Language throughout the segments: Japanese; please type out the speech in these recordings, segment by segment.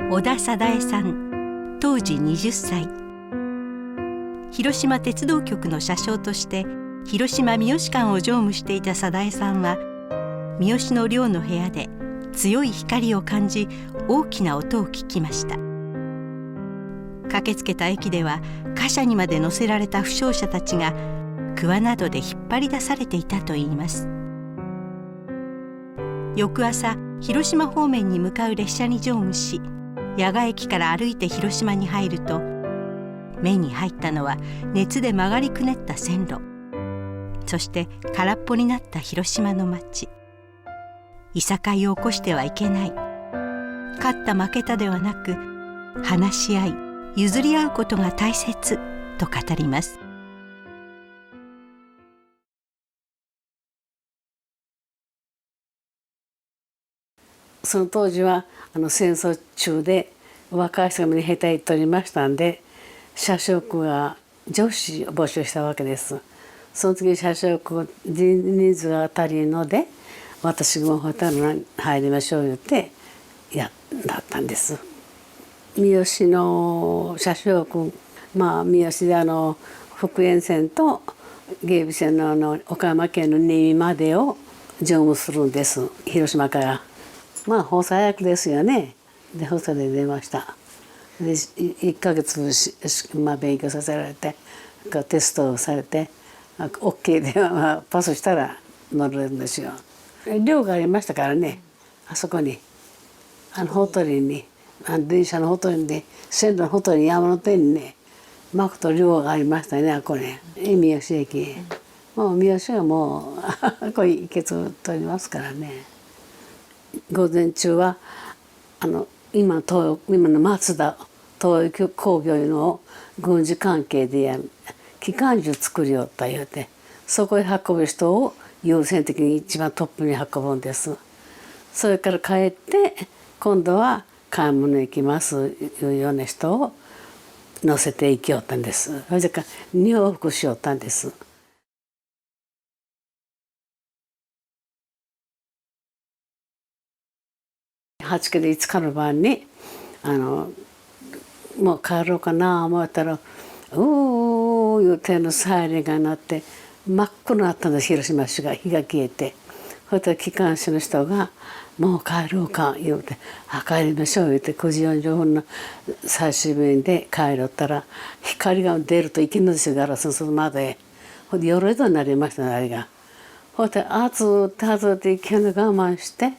小田貞恵さん、当時20歳。広島鉄道局の車掌として広島三好間を乗務していた貞恵さんは、三好の寮の部屋で強い光を感じ、大きな音を聞きました。駆けつけた駅では、貨車にまで乗せられた負傷者たちが桑などで引っ張り出されていたといいます。翌朝、広島方面に向かう列車に乗務し、矢賀駅から歩いて広島に入ると、目に入ったのは熱で曲がりくねった線路、そして空っぽになった広島の街。いさかいを起こしてはいけない、勝った負けたではなく、話し合い譲り合うことが大切と語ります。その当時は戦争中で若い人が下手に取りましたんで、車掌区が女子を募集したわけです。その時に車掌区人数が足りんので、私もホテルに入りましょう言ってだったんです。三好の車掌区、三好で福塩線と芸備線の岡山県の新見までを乗務するんです、広島から。放送役ですよね。で放送で出ました。で1ヶ月勉強させられて、テストをされて OK でパスしたら乗れるんですよ。寮がありましたからね、あそこにほとりに電車のほとりに、線路のほとりに山の手にね、マクと寮がありましたね、これ三好駅。もう三好はもうこれ行けつ取りますからね。午前中は今の松田東洋工業の軍事関係で機関銃作りよった言うて、そこへ運ぶ人を優先的に一番トップに運ぶんです。それから帰って今度は買い物行きますいうような人を乗せて行きよったんです。それから2往復しよったんです。8日で5日の晩にもう帰ろうかな思ったら、うーいう手のサイレンが鳴って真っ黒になったんです。広島市が火が消えて、そしたら機関士の人が「もう帰ろうか」言うて「帰りましょう」言うて9時40分の最終便で帰ろったら、光が出るといけるんですよ、ガラスの外まで。ほんで夜戸になりましたね、あれが。ほんで暑っていけるの我慢して、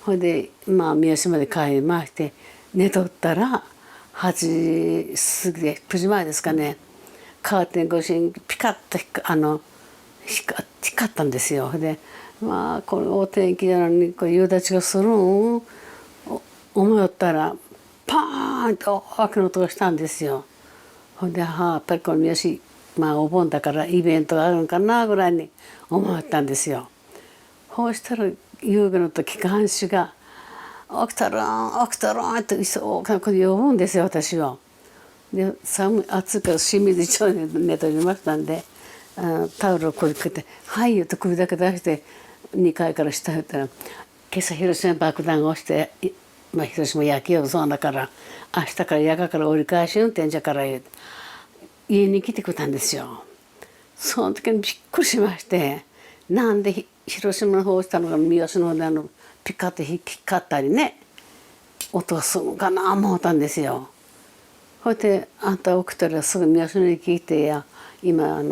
ほんで三好まで帰りまして、寝とったら8時過ぎで9時前ですかね、カーテン越しにピカッと光ったんですよ。でこれお天気なのにこれ夕立がするん思いよったら、パーンと大きな音がしたんですよ。ほんでやっぱりこの三好お盆だからイベントがあるのかなぐらいに思ったんですよ。こうしたら夕べの時機関士が「起きたらん起きたらん」って大きな声で呼ぶんですよ、私を。で暑いから清水一丁で寝ておりましたんで、タオルを首かけて「はい」言うと首だけ出して2階から下へったら「今朝広島に爆弾が落ちて、広島焼きよるそうだから明日から夜間から折り返し運転じゃから」言うて家に来てくれたんですよ。その時にびっくりしまして、なんで広島の方落ちたのが三好の方でピカッと光ったりね、音がするのかな思ったんですよ。それで「あんた起きたらすぐ三好に聞いてや、今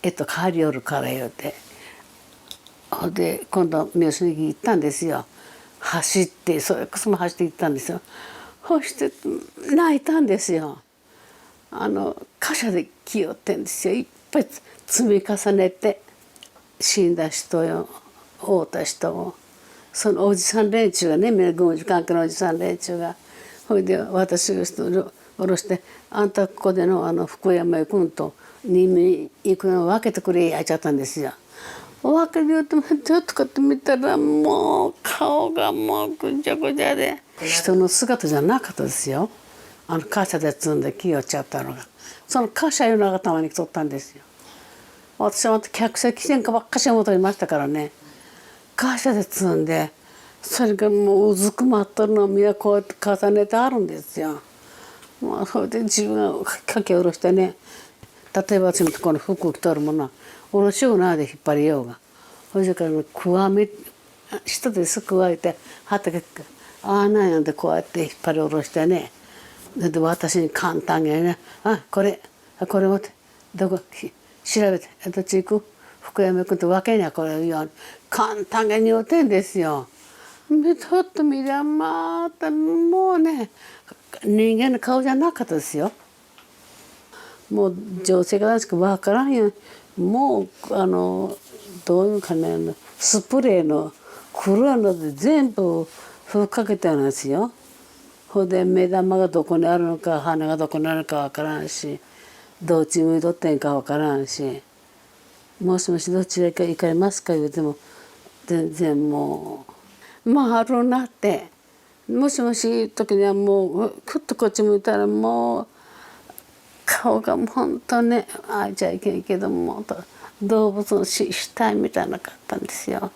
帰りよるから」言うて、ほんで今度三好に行ったんですよ。走ってそれこそも走って行ったんですよ。そして泣いたんですよ。貨車で来よってんですよ。いっぱい積み重ねて、死んだ人よ会うた人を、そのおじさん連中がね、軍事関係のおじさん連中が、ほいで私が下ろして「あんたここでの福山へ行くんと新見行くの分けてくれ」やっちゃったんですよ。分けて言うてもちょっとこうやって見たら、もう顔がもうぐちゃぐちゃで人の姿じゃなかったですよ。貨車で積んで来よっちゃったのが、その貨車いうのがたまに来とったんですよ。私は客席戦火ばっかし持っていましたからね、貨車で積んでそれがもううずくまっとるのをみんなこうやって重ねてあるんですよ。もうそれで自分がかけ下ろしてね、例えば私もこの服着とるものは下ろしようなで引っ張りようが、それからくわみ下ですくわえて畑ああなんやんでこうやって引っ張り下ろしてね、で私に簡単にね「あこれ持ってどこ調べてどっち行く福山君と分けにゃこれ」言うように簡単に言うてんですよ。でちょっと見りゃまたもうね人間の顔じゃなかったですよ。もう女性がしか分からんよ。もうどういうかねスプレーの黒いので全部吹っかけてるんですよ。ほんで目玉がどこにあるのか鼻がどこにあるのか分からんし、どっち向いとってんか分からんし、もしもしどちらか行かれますか言うても全然もう春になってもしもし時にはもうくっとこっち向いたらもう顔が本当ねあいちゃいけんけども動物の死体みたいなかったんですよ。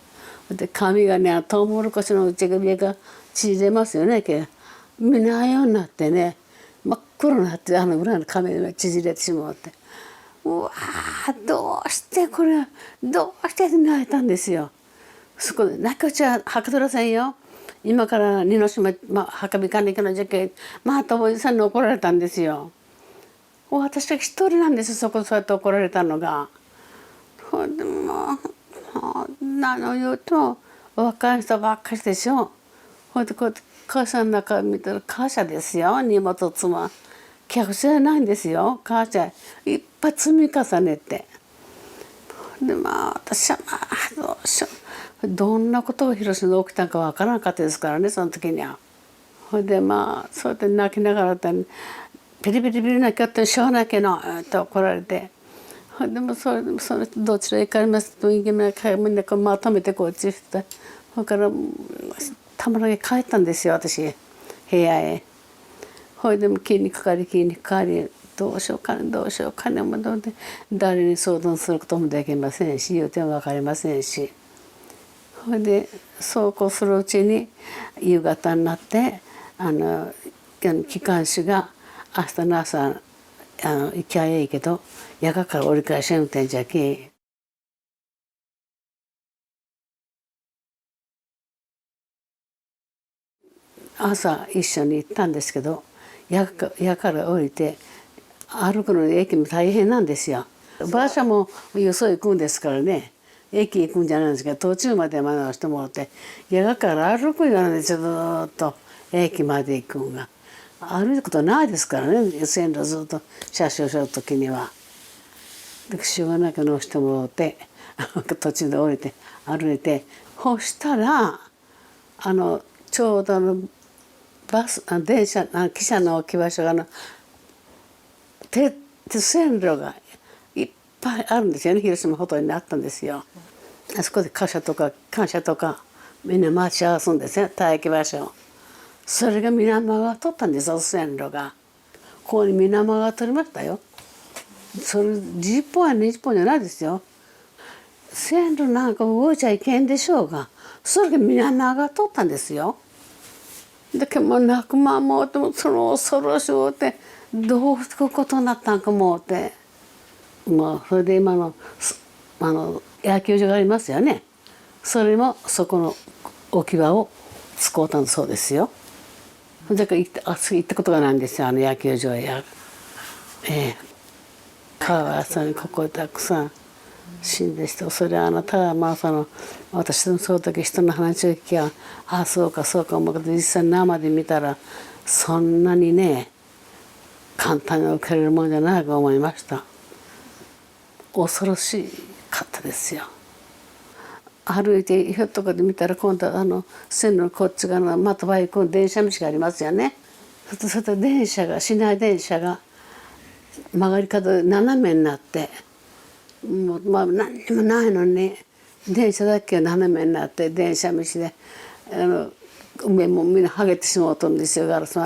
で髪がねトウモロコシの内側が縮れますよねけ見ないようになってね真っ黒になって裏の髪が縮れてしまって。うわーどうしてこれどうして泣いたんですよ。そこで泣き落ちははけとらせんよ。今から二の島、墓場管理課の事件またおじさんに怒られたんですよ。私は一人なんですそこそうやって怒られたのが。ほんでもうなの言うと若い人ばっかりでしょ。ほんでこうやって母さんの中見たら母車ですよ荷物妻。客車じゃないんですよ母車いっぱい積み重ねて。で私はどうしようどんなことが広島で起きたかわからなかったですからねその時には。ほいでそうやって泣きながらピリピリピリ泣きよってしょうがないけどって怒られて。ほいでもそれどちらへ行かれますとみんなこうまとめてこっちしてそれからたまらげ帰ったんですよ私部屋へ。ほいでも気にかかりどうしようかねもう誰に相談することもできませんし言うても分かりませんし。ほいでそうこうするうちに夕方になって機関士が明日の朝行きゃいいけど夜間から折り返し運転じゃき朝一緒に行ったんですけど夜から降りて歩くのに駅も大変なんですよ。馬車もよそ行くんですからね駅行くんじゃないんですけど途中まで学ばしてもらって夜から歩くようなんですよずっと駅まで行くんが。歩くことないですからね線路ずっと車掌しよる時には。でしょうがないから乗せてもらって途中で降りて歩いてそしたらちょうど電車汽車の置き場所が線路がいっぱいあるんですよね広島ほどにあったんですよ。あそこで貨車とか官車とかみんな待ち合わすんですね待機場所。それが水面が通ったんですよ線路が。ここに水面が通りましたよ。それ10本や20本じゃないですよ。線路なんか動いちゃいけんでしょうがそれが水面が通ったんですよ。だけどもう泣く間もってその恐ろしゅうてどういうことになったんかもうてそれで今の野球場がありますよね。それもそこの置き場を使うたんそうですよ。だから行ったことがないんですよ野球場へ。かわいそうにここたくさん死んで人それはただ私のその時人の話を聞きゃそうか思うけど実際生で見たらそんなにね簡単に受けれるもんじゃないと思いました。恐ろしかったですよ。歩いてひょっとこで見たら今度は線路のこっち側のまたバイクの電車道がありますよね。それと市内電車が曲がり角で斜めになってもう何にもないのに電車だけが斜めになって電車道で上もみんな剥げてしまうとんですよガラス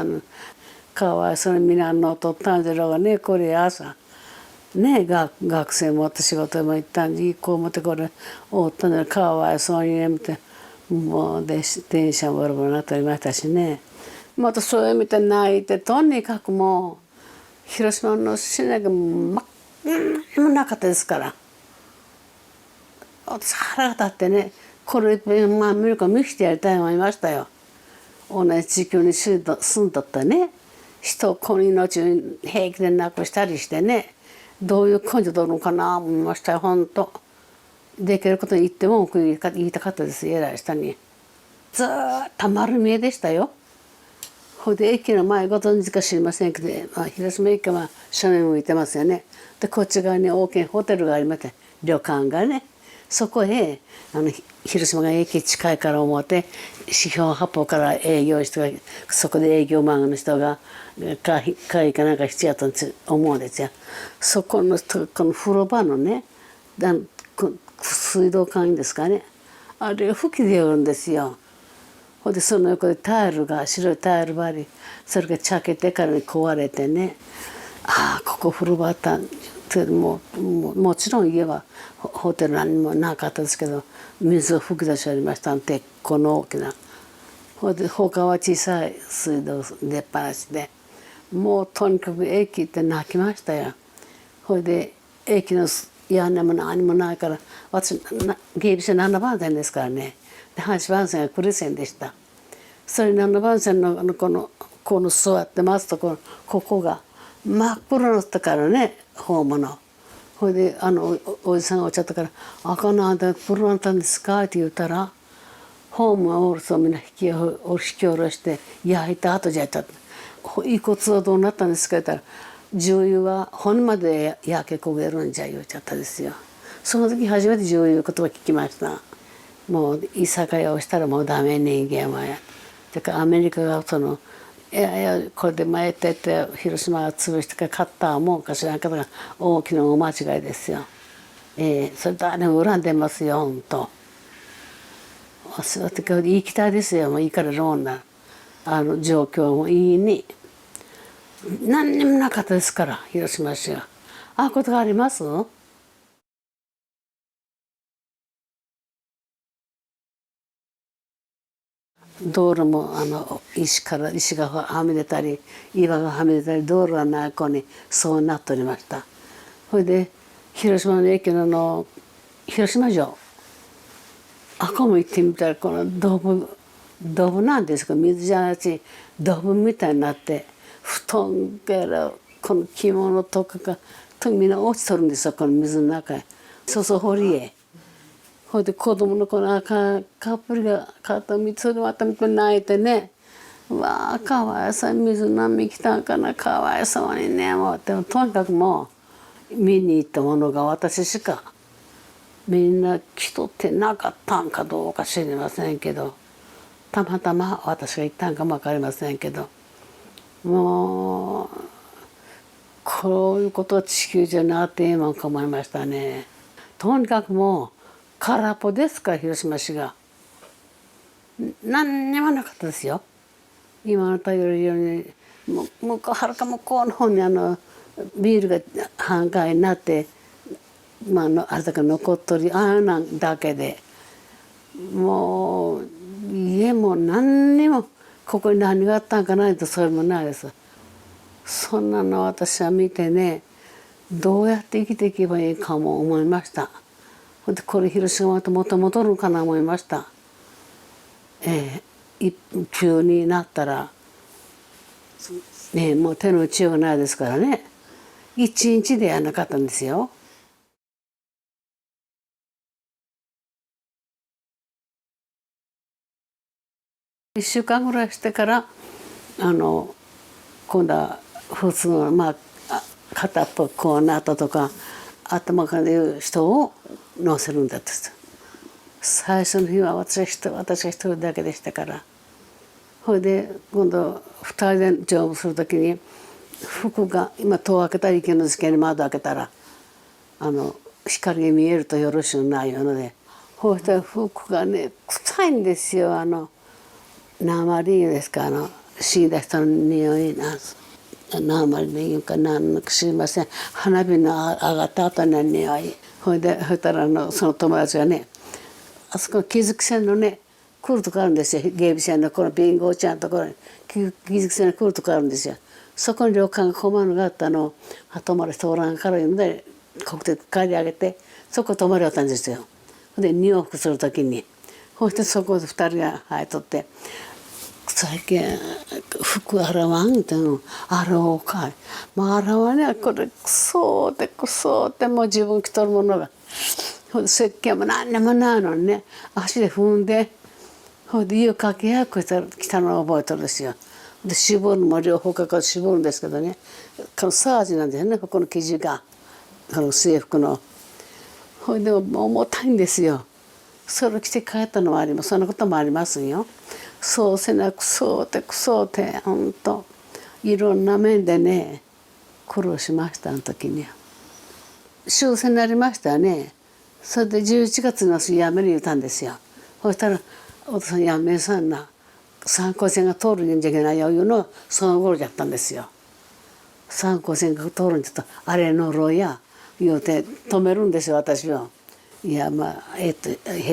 かわいそうにみんな取ったんじゃろうがねこれ朝ね学生も仕事も行ったんでこう思ってこれ覆ったんじゃかわいそうにねみたいなもう電車もボロボロになっておりましたしね。またそういう意味で泣いて、とにかくもう広島の市内が真っ何もなかったですから、私腹が立ってね、これまあ見るか見せてやりたいと思いましたよ。同じ地区に住んどったね人をこの命を平気で亡くしたりしてね、どういう根性だろうかなと思いましたよ。本当できることに言っても僕言いたかったです、偉い人に。ずーっと丸見えでしたよ。ほいで駅の前ご存知か知りませんけど、まあ、広島駅は正面向いてますよね。でこっち側に大きなホテルがありまして、旅館がね、そこへ広島が駅近いから思って四方八方から営業して、そこで営業マンの人が会かなんかしてやったと思うんですよ。そこのこの風呂場のね水道管ですかね、あれが吹き出るんですよ。ほんでその横でタイルが白いタイル張り、それが茶けてから壊れてね、ああここ風呂場あったもちろん家はホテル何もなかったですけど、水を吹き出してありましたんで、この大きな。ほんで他は小さい水道出っ放しで、もうとにかく駅行って泣きましたよ。ほいで駅の屋根も何もないから、私芸備車7番線ですからね、で8番線が来る線でした。それ7番線のこの座ってますとここが真っ黒だったからね、ホームの。ほいでおじさんがおっしゃったから「あかんなあんたプロだったんですか?」って言ったら、ホームはおるとみんな引き下ろして焼いた後じゃった遺骨はどうなったんですか?」って言ったら「重油は骨まで焼け焦げるんじゃ」言っちゃったですよ。その時初めて重油言葉聞きました。もう居酒屋をしたらもうダメ、人間は。だからアメリカがいやこれで前って広島が潰してから買ったもんかしらんけど大きな大間違いですよ。それと恨んでますよほんと。そうやって言いきたいですよ、もういいからローンな状況もいいに。何にもなかったですから広島市が。ああことがあります？道路も石がはみ出たり岩がはみ出たり、道路がない子にそうなっておりました。それで広島の駅の広島城、あこも行ってみたらこのドブなんですか、水じゃなしドブみたいになって、布団からこの着物とかがみんな落ちとるんですよ、この水の中へ。堀へ。ほいで子供のこの赤カップルが肩見つでまた見て泣いてね、わあかわいそうに水波来たんかな、かわいそうにね、もうでもとにかくもう見に行ったものが私しかみんな来とってなかったんかどうか知りませんけど、たまたま私が行ったんかも分かりませんけど、もうこういうことは地球じゃなくていいもんか思いましたね。とにかくもう空っぽですから広島市が何にもなかったですよ。今の頼るようにはるか向こうの方にビールが半壊になって、あれだけ残っとりなんだけで、もう家も何にもここに何があったんかないとそれもないです。そんなの私は見てね、どうやって生きていけばいいかも思いました。でこれ広島と元戻るかな思いました。急になったら、もう手の打ちようがないですからね、一日でやらなかったんですよ。1週間ぐらいしてから今度は普通の片っぽこうなったとか頭からいう人を乗せるんだって。最初の日は私が一人だけでしたから。それで今度2人で乗務する時に服が今戸を開けたら池の漬けに窓開けたら光が見えるとよろしくないので、そうしたら服がね臭いんですよ。鉛ですか、死んだ人の匂いなんです。鉛のいうか何のか知りません。花火の上がった後の匂い。そしたらその友達がね、あそこ気づき線のね来るとこあるんですよ。芸備線のこのビンゴちゃんのところに技術線に来るとこあるんですよ。そこに旅館が困るのがあったのを泊まる人おらんから言うんで国鉄帰り上げてそこ泊まりよったんですよ。で2往復する時にそしてそこで2人が入っとって「最近服洗わん」っての「洗おうかい」「まあ洗わねこれクソでクソでもう自分着とるものが石鹸も何にもないのにね足で踏んでほいで湯かけやこうしたら来たのを覚えてるんですよ。で絞るのも両方から絞るんですけどねこのサージなんですよねここの生地がこの制服の。ほいで重たいんですよ。それ着て帰ったのもあります。そんなこともありますよ。そうせなくそうてくそうてほんといろんな面でね苦労しましたあの時には。終戦になりましたね。それで11月の辞める言うたんですよ。そしたら「お父さん辞めさんな三江線が通るんじゃいけないよ」いうのその頃だったんですよ。三江線が通るんちょっとあれ乗ろうや言うて止めるんですよ私は。いやまあ兵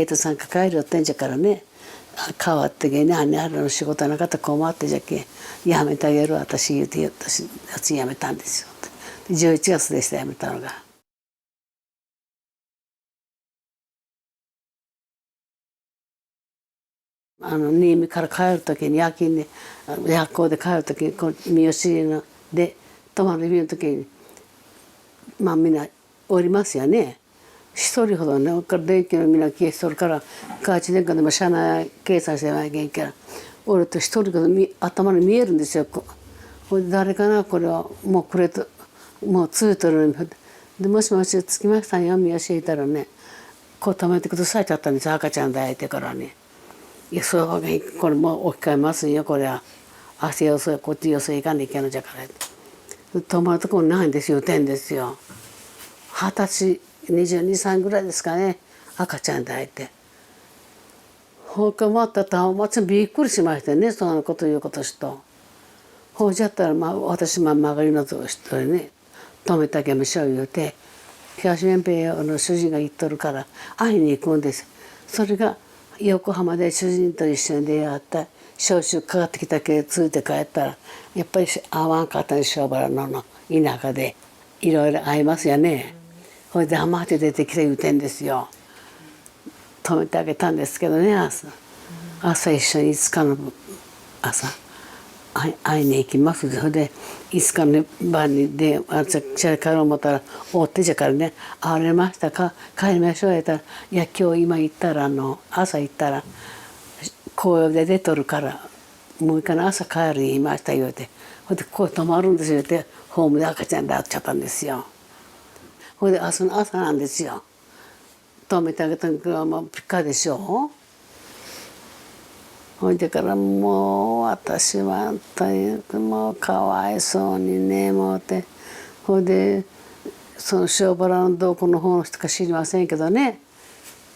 隊さんが帰るよってんじゃからね変わってけねあれの仕事なかったら困ってじゃけやめてあげる私言うて私やめたんですよ。11月でしたやめたのが。新見から帰る時に夜勤で夜行で帰る時に三好ので泊まる日の時にまあみんなおりますよね。一人ほどね電気のみんな消えしとるから外地電化でも車内計算してないけんから俺と一人ほど頭に見えるんですよ。これ誰かなこれはもうこれともうついとるでもしもし着きましたよ三好言ったらねこう止めてくださいってあったんです赤ちゃん抱いてからね。いやそういうわけこれもう置き換えますよこれは足よそこっちよそ行かんでいけんのじゃから泊まるとこないんですよ言うてんですよ。20歳22歳ぐらいですかね赤ちゃん抱いて。ほかまったと私びっくりしましたねそんなこと言うことしと。ほうじゃったら私曲がりの人にね止めてあげましょう言うて東源平の主人が言っとるから会いに行くんです。それが横浜で主人と一緒に出会った召集かかってきたけついて帰ったらやっぱり会わんかったんですよ原野の田舎でいろいろ会いますよね。それで黙って出てきて言うてんですよ。止めてあげたんですけどね朝一緒に5日の朝会いに行きますそれで5日の晩に私帰ろう思ったら追ってじゃからね「会われましたか帰りましょう」言ったら「いや今日今行ったら朝行ったら紅葉で出とるからもう一回の朝帰る言いました」言うてほいでここ泊まるんですよってホームで赤ちゃんで会っちゃったんですよ。ほいで朝なんですよ。止めてあげたのがもうピカでしょ。ほいでからもう私はもうかわいそうにねもうてほいでその塩原のどこの方の人か知りませんけどね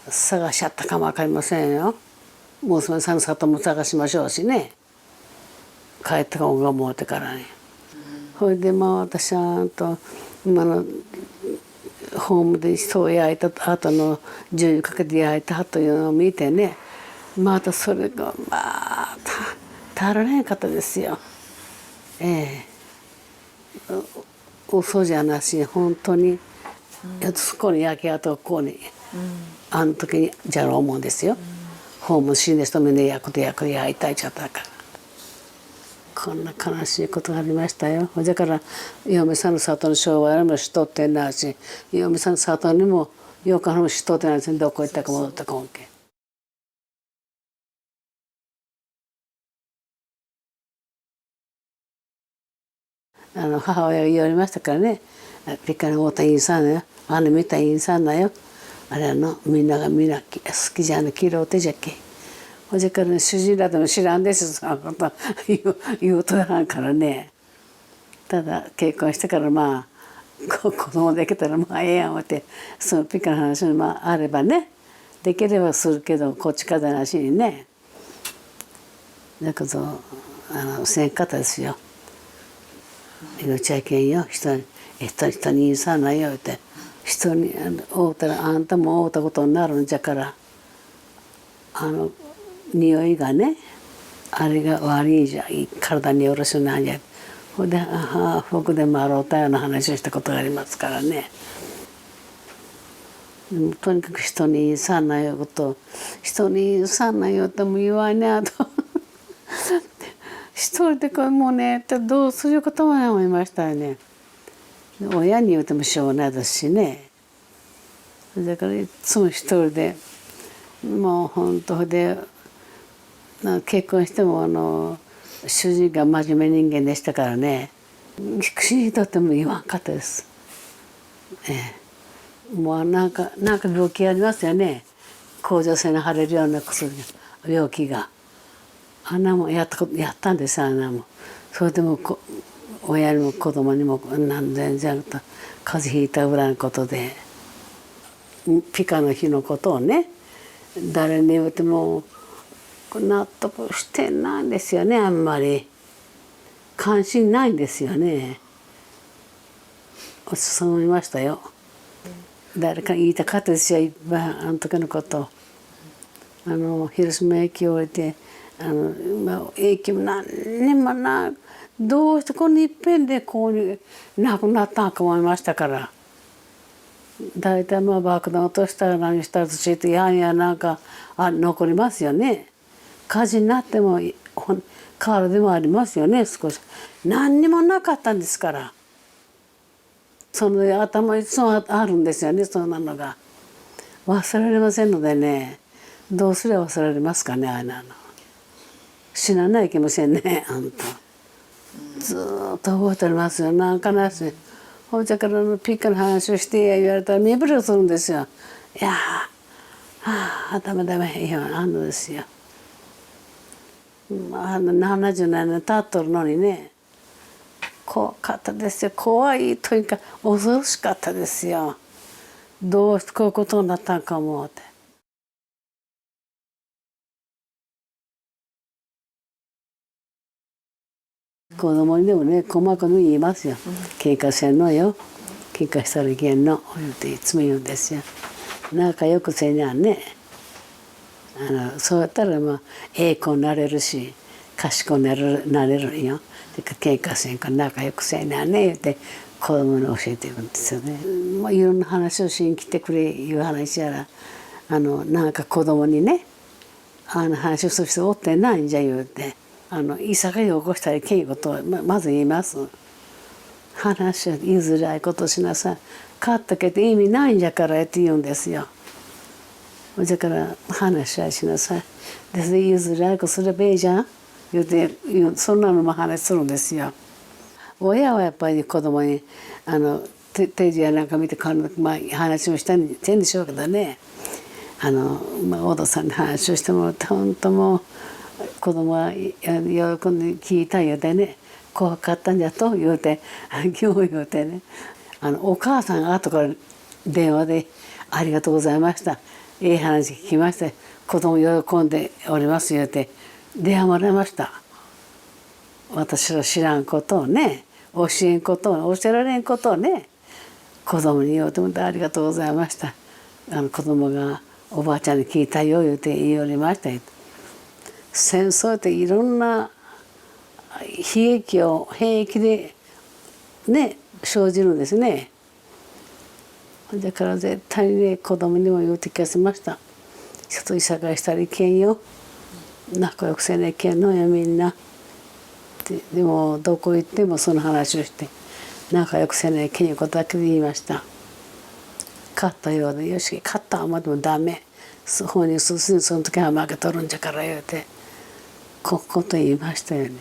探しちゃったかも分かりませんよ。娘さんの里も探しましょうしね帰ったかもが思うてからね。ほいで私は今のホームで人を焼いた後の重油かけて焼いたというのを見てねまたそれが耐えられへんかったですよ。嘘じゃなし本当に、そこに焼け跡をここに、あの時にじゃあ思うんですよ。ホーム死んだ人目で焼いたいちゃったからこんな悲しいことがありましたよ。だから嫁さんの里の昭和にもしとってないし嫁さんの里にも横浜もしとってないしどこ行ったか戻ってこんけん。母親が言われましたからね「ピカの太田いいさんだよ見たいいさんだよあれみんなが好きじゃん嫌うてじゃけ」ほじから主人らでも知らんですそのこと言うとらんからね。ただ結婚してから子供できたらええやん思ってそのピカの話もあればねできればするけどこっちからなしにねだけどせんかったですよ。言っちゃいけんよ人に言いさんなよって人に会うたらあんたも会うたことになるんじゃから匂いがねあれが悪いじゃん体によろしくないじゃん。ほんで僕でも洗うたような話をしたことがありますからね。でもとにかく人にさんなよこと人にさんなよっても言わんねあと一人でこれもうねどうすることも思いましたよね。親に言うてもしょうがないですしね。だからいつも一人でもう本当で結婚しても主人が真面目人間でしたからね口にとっても言わんかったです。もうなんか病気ありますよね。甲状腺に腫れるような薬病気があんなもんやったんですあんなもん。それでも親にも子供にも全然風邪ひいたぐらいのことでピカの日のことをね誰に言うても納得してないんですよね。あんまり関心ないんですよね。そう思いましたよ。誰か言いたかったですよいっぱいあの時のこと。広島駅を降りて駅も何年もどうしてこのいっぺんでこうに亡くなったんか思いましたから。大体爆弾落としたら何したらとしてやんやなんか残りますよね。火事になっても瓦でもありますよね少し。何にもなかったんですから。その頭いつもあるんですよねそんなのが。忘れられませんのでねどうすれば忘れられますかねあんなの。死なないかもしれんねあんた。ずーっと覚えておりますよなんかなし。ほんじゃからピッカの話をして言われたら身震いするんですよ。いやダメいやあんのですよ。70年経っとるのにね怖かったですよ。怖いというか恐ろしかったですよ。どうしてこういうことになったんか思うて。子供にでもね細かく言いますよ。喧嘩せんのよ。喧嘩したらいけんの言っていつも言うんですよ。仲良くせにゃんねそうやったら栄子になれるし賢くなれるんよ。喧嘩せんから仲良くせにゃんね言って子供に教えていくんですよね。いろんな話をしに来てくれいう話やらなんか子供にね話をする人おってないんじゃ言うていさかい起こしたらいけんことをまず言います。話を言いづらいことしなさい。勝ったけど意味ないんじゃからって言うんですよ。だから話はしなさい。で言いづらいことすればいいじゃん言うてそんなのも話するんですよ。親はやっぱり子供に定時やなんか見て話をしたんでしょうけどねお父さんに話をしてもらって本当もう子供は喜んで聞いたようでね怖かったんじゃと言うて今日言うてねお母さんが後から電話で「ありがとうございましたいい話聞きました子供喜んでおります」言うて電話もらいました。私の知らんことをね教えられんことをね子供に言おうと思って「ありがとうございました子供がおばあちゃんに聞いたよ」言うて言いおりました。戦争っていろんな兵役でね生じるんですね。だから絶対にね子供にも言うて聞かせました。ちょっといさかいしたらいけんよ仲良くせないけんのよみんな。でもどこ行ってもその話をして仲良くせないけんいうことだけで言いました。勝ったようでよし勝った思ってもダメ本人その時は負けとるんじゃから言うてここと言いましたよね。